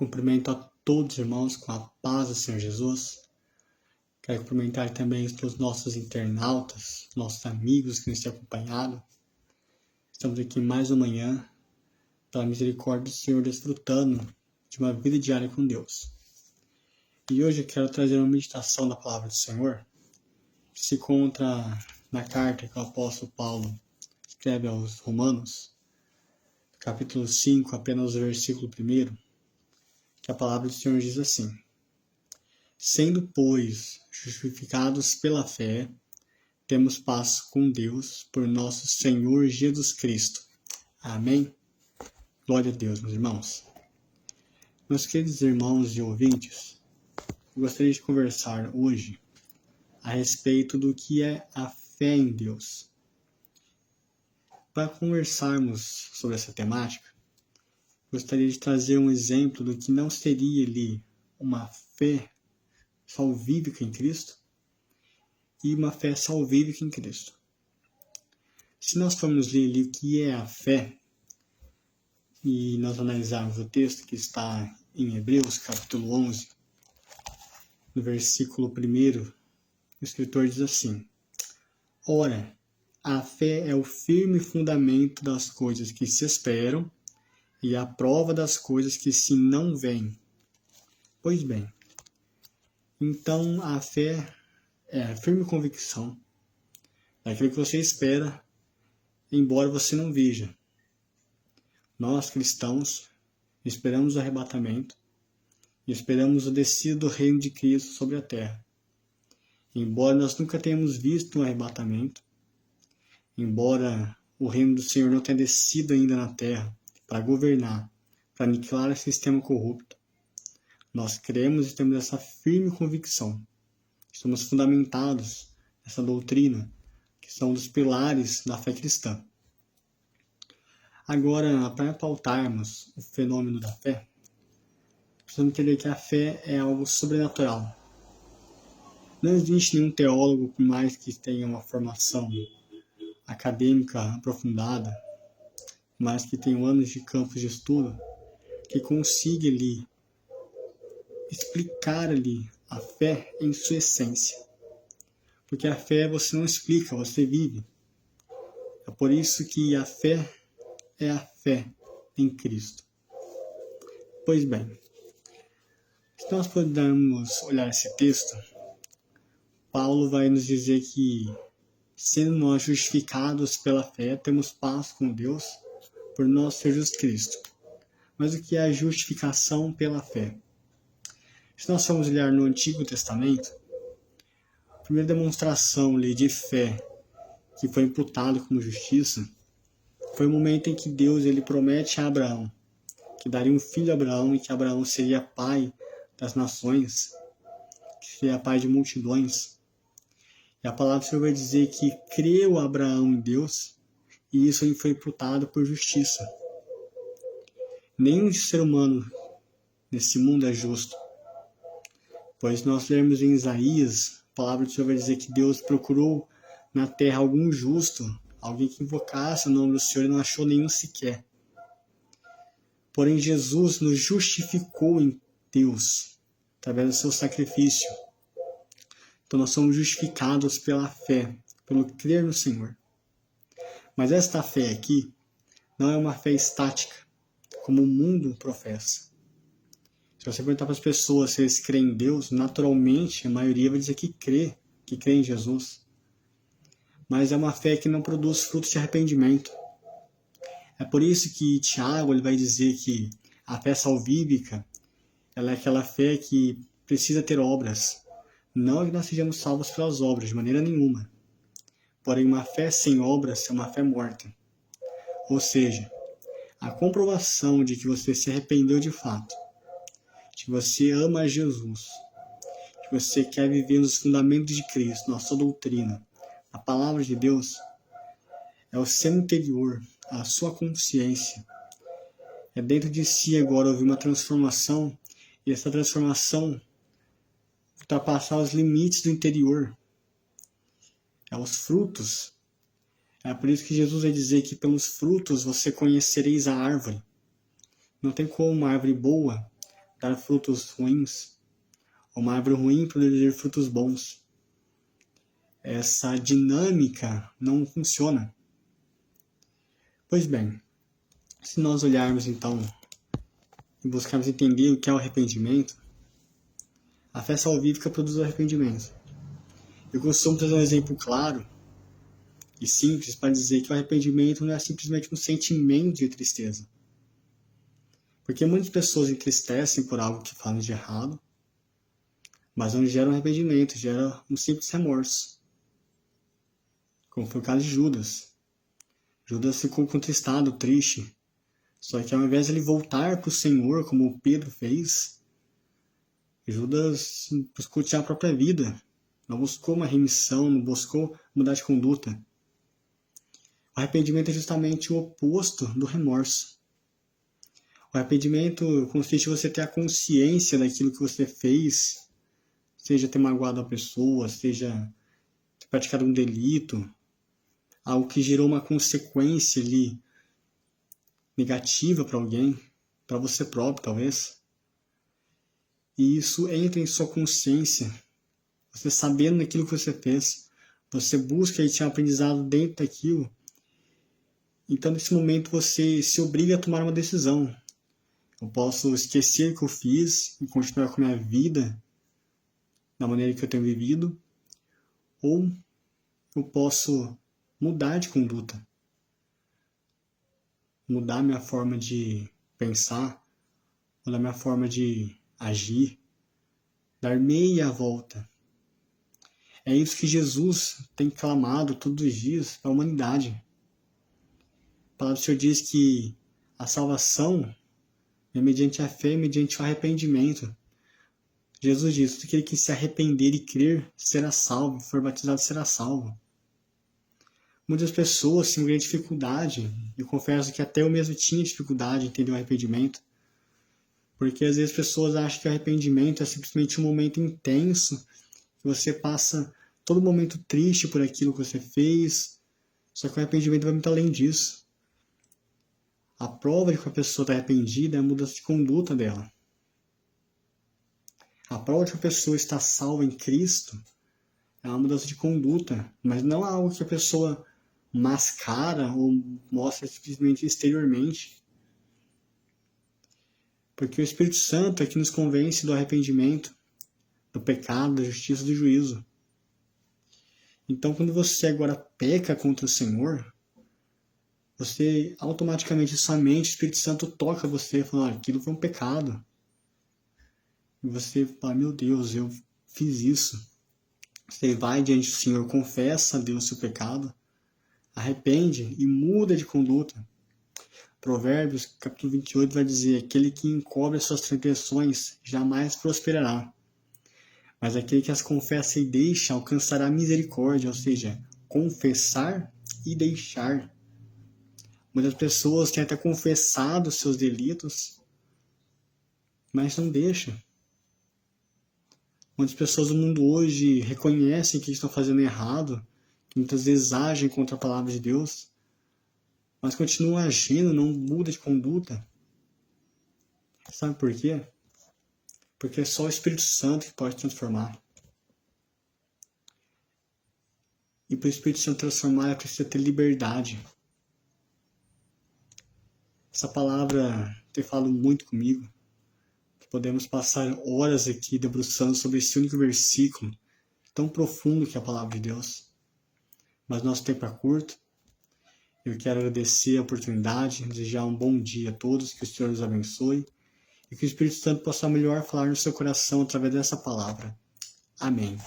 Cumprimento a todos os irmãos com a paz do Senhor Jesus. Quero cumprimentar também os nossos internautas, nossos amigos que nos têm acompanhado. Estamos aqui mais uma manhã, pela misericórdia do Senhor, desfrutando de uma vida diária com Deus. E hoje eu quero trazer uma meditação da palavra do Senhor, que se encontra na carta que o apóstolo Paulo escreve aos Romanos, capítulo 5, apenas o versículo 1, que a palavra do Senhor diz assim: Sendo, pois, justificados pela fé, temos paz com Deus por nosso Senhor Jesus Cristo. Amém? Glória a Deus, meus irmãos. Meus queridos irmãos e ouvintes, eu gostaria de conversar hoje a respeito do que é a fé em Deus. Para conversarmos sobre essa temática, gostaria de trazer um exemplo do que não seria ali uma fé salvífica em Cristo e uma fé salvífica em Cristo. Se nós formos ler ali o que é a fé, e nós analisarmos o texto que está em Hebreus, capítulo 11, no versículo 1, o escritor diz assim: Ora, a fé é o firme fundamento das coisas que se esperam e a prova das coisas que se não veem. Pois bem, então a fé é a firme convicção daquilo que você espera, embora você não veja. Nós, cristãos, esperamos o arrebatamento e esperamos o descido do reino de Cristo sobre a terra. Embora nós nunca tenhamos visto um arrebatamento, embora o reino do Senhor não tenha descido ainda na terra para governar, para aniquilar esse sistema corrupto, nós cremos e temos essa firme convicção. Estamos fundamentados nessa doutrina, que são dos pilares da fé cristã. Agora, para pautarmos o fenômeno da fé, precisamos entender que a fé é algo sobrenatural. Não existe nenhum teólogo, por mais que tenha uma formação acadêmica aprofundada, mas que tenha anos de campos de estudo, que consiga ali explicar ali a fé em sua essência. Porque a fé você não explica, você vive. É por isso que a fé é a fé em Cristo. Pois bem, se nós pudermos olhar esse texto, Paulo vai nos dizer que, sendo nós justificados pela fé, temos paz com Deus por nosso Senhor Jesus Cristo. Mas o que é a justificação pela fé? Se nós formos olhar no Antigo Testamento, a primeira demonstração ali de fé que foi imputado como justiça foi o momento em que Deus ele promete a Abraão que daria um filho a Abraão e que Abraão seria pai das nações, que seria pai de multidões. E a palavra do Senhor vai dizer que creu Abraão em Deus e isso lhe foi imputado por justiça. Nenhum ser humano nesse mundo é justo. Pois nós lermos em Isaías, a palavra do Senhor vai dizer que Deus procurou na terra algum justo, alguém que invocasse o nome do Senhor e não achou nenhum sequer. Porém, Jesus nos justificou em Deus, através do seu sacrifício. Então nós somos justificados pela fé, pelo crer no Senhor. Mas esta fé aqui não é uma fé estática, como o mundo professa. Se você perguntar para as pessoas se eles creem em Deus, naturalmente a maioria vai dizer que crê em Jesus. Mas é uma fé que não produz frutos de arrependimento. É por isso que Tiago ele vai dizer que a fé salvífica ela é aquela fé que precisa ter obras. Não que nós sejamos salvos pelas obras, de maneira nenhuma. Porém, uma fé sem obras é uma fé morta. Ou seja, a comprovação de que você se arrependeu de fato, que você ama Jesus, que você quer viver nos fundamentos de Cristo, na sua doutrina, a palavra de Deus, é o seu interior, a sua consciência. É dentro de si agora houve uma transformação, e essa transformação ultrapassar os limites do interior. É os frutos. É por isso que Jesus vai dizer que pelos frutos você conhecereis a árvore. Não tem como uma árvore boa dar frutos ruins, ou uma árvore ruim produzir frutos bons. Essa dinâmica não funciona. Pois bem, se nós olharmos então e buscarmos entender o que é o arrependimento, a fé salvífica produz o arrependimento. Eu costumo trazer um exemplo claro e simples para dizer que o arrependimento não é simplesmente um sentimento de tristeza. Porque muitas pessoas entristecem por algo que falam de errado, mas não gera um arrependimento, gera um simples remorso. Como foi o caso de Judas. Judas ficou contristado, triste. Só que ao invés de ele voltar para o Senhor, como Pedro fez, Judas buscou tirar a própria vida. Não buscou uma remissão, não buscou mudar de conduta. O arrependimento é justamente o oposto do remorso. O arrependimento consiste em você ter a consciência daquilo que você fez, seja ter magoado a pessoa, seja ter praticado um delito, algo que gerou uma consequência ali negativa para alguém, para você próprio talvez. E isso entra em sua consciência, você sabendo daquilo que você fez, você busca e tinha aprendizado dentro daquilo. Então, nesse momento, você se obriga a tomar uma decisão. Eu posso esquecer o que eu fiz e continuar com a minha vida da maneira que eu tenho vivido, ou eu posso mudar de conduta, mudar minha forma de pensar, mudar minha forma de agir, dar meia volta. É isso que Jesus tem clamado todos os dias para a humanidade. A palavra do Senhor diz que a salvação é mediante a fé e mediante o arrependimento. Jesus diz que aquele que se arrepender e crer será salvo, for batizado será salvo. Muitas pessoas têm grande dificuldade, eu confesso que até eu mesmo tinha dificuldade em entender o arrependimento, porque às vezes as pessoas acham que o arrependimento é simplesmente um momento intenso, que você passa todo momento triste por aquilo que você fez, só que o arrependimento vai muito além disso. A prova de que a pessoa está arrependida é a mudança de conduta dela. A prova de que a pessoa está salva em Cristo é uma mudança de conduta, mas não é algo que a pessoa mascara ou mostra simplesmente exteriormente. Porque o Espírito Santo é que nos convence do arrependimento, do pecado, da justiça e do juízo. Então, quando você agora peca contra o Senhor, você automaticamente, sua mente, o Espírito Santo toca você, falando, aquilo foi um pecado. E você fala, meu Deus, eu fiz isso. Você vai diante do Senhor, confessa a Deus seu pecado, arrepende e muda de conduta. Provérbios, capítulo 28, vai dizer, aquele que encobre as suas transgressões jamais prosperará. Mas aquele que as confessa e deixa alcançará misericórdia, ou seja, confessar e deixar. Muitas pessoas têm até confessado seus delitos, mas não deixam. Muitas pessoas do mundo hoje reconhecem que estão fazendo errado, que muitas vezes agem contra a palavra de Deus, mas continuam agindo, não muda de conduta. Sabe por quê? Porque é só o Espírito Santo que pode transformar. E para o Espírito Santo transformar, é preciso ter liberdade. Essa palavra tem falado muito comigo. Podemos passar horas aqui debruçando sobre esse único versículo, tão profundo que é a palavra de Deus. Mas nosso tempo é curto. Eu quero agradecer a oportunidade, desejar um bom dia a todos, que o Senhor nos abençoe e que o Espírito Santo possa melhor falar no seu coração através dessa palavra. Amém.